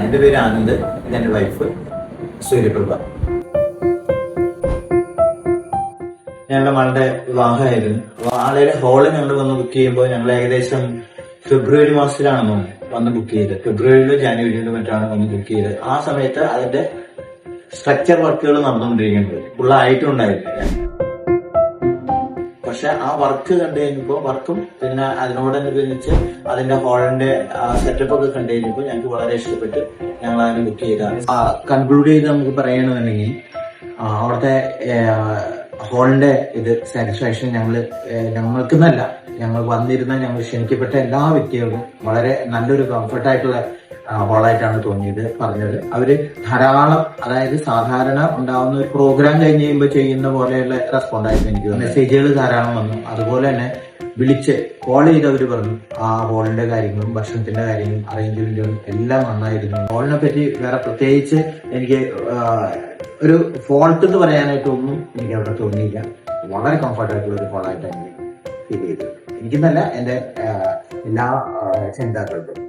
എൻ്റെ പേര് ആനന്ദ്, എൻ്റെ വൈഫ് സൂര്യപ്രഭ. ഞങ്ങളുടെ മകളുടെ വിവാഹമായിരുന്നു. ആളുടെ ഹോള് ഞങ്ങൾ വന്ന് ബുക്ക് ചെയ്യുമ്പോൾ ഞങ്ങൾ ഏകദേശം ഫെബ്രുവരി മാസത്തിലാണ് വന്ന് ബുക്ക് ചെയ്തത്. ഫെബ്രുവരിയിലോ ജാനുവരിയിലോ മറ്റാണ് വന്ന് ബുക്ക് ചെയ്തത്. ആ സമയത്ത് അതിന്റെ സ്ട്രക്ചർ വർക്കുകൾ നടന്നുകൊണ്ടിരിക്കുന്നുണ്ട്. ഫുള്ളായിട്ടും ഉണ്ടായിരുന്നില്ല. പക്ഷെ ആ വർക്ക് കണ്ടു കഴിഞ്ഞപ്പോൾ വർക്കും പിന്നെ അതിനോടനുബന്ധിച്ച് അതിന്റെ ഹോളിന്റെ സെറ്റപ്പ് ഒക്കെ കണ്ടു കഴിഞ്ഞപ്പോൾ ഞങ്ങൾക്ക് വളരെ ഇഷ്ടപ്പെട്ട് ഞങ്ങൾ അതിനെ ബുക്ക് ചെയ്താണ്. കൺക്ലൂഡ് ചെയ്ത് നമുക്ക് പറയണമെന്നുണ്ടെങ്കിൽ അവിടുത്തെ ഹോളിന്റെ ഇത് സാറ്റിസ്ഫാക്ഷൻ ഞങ്ങൾക്കെന്നല്ല, ഞങ്ങൾ വന്നിരുന്ന ഞങ്ങൾ ക്ഷണിക്കപ്പെട്ട എല്ലാ വ്യക്തികൾക്കും വളരെ നല്ലൊരു കംഫർട്ടായിട്ടുള്ള ഹോളായിട്ടാണ് തോന്നിയത്. പറഞ്ഞത് അവര് ധാരാളം, അതായത് സാധാരണ ഉണ്ടാവുന്ന ഒരു പ്രോഗ്രാം കഴിഞ്ഞ് കഴിയുമ്പോൾ ചെയ്യുന്ന പോലെയുള്ള റെസ്പോണ്ട് ആയിരുന്നു എനിക്ക്. മെസ്സേജുകൾ ധാരാളം വന്നു. അതുപോലെ തന്നെ വിളിച്ച് കോൾ ചെയ്ത് അവര് പറഞ്ഞു ആ ഹോളിന്റെ കാര്യങ്ങളും ഭക്ഷണത്തിന്റെ കാര്യങ്ങളും അറേഞ്ച്മെന്റുകളും എല്ലാം നന്നായിരുന്നു. ഹോളിനെ പറ്റി വേറെ പ്രത്യേകിച്ച് എനിക്ക് ഒരു ഫോൾട്ട് എന്ന് പറയാനായിട്ടൊന്നും എനിക്ക് അവിടെ തോന്നിയില്ല. വളരെ കംഫർട്ടായിട്ടുള്ള ഒരു ഹോളായിട്ടാണ് എനിക്ക് ഫീൽ ചെയ്തത്. എനിക്കെന്നല്ല, എന്റെ എല്ലാ ചിന്താക്കൾക്കും.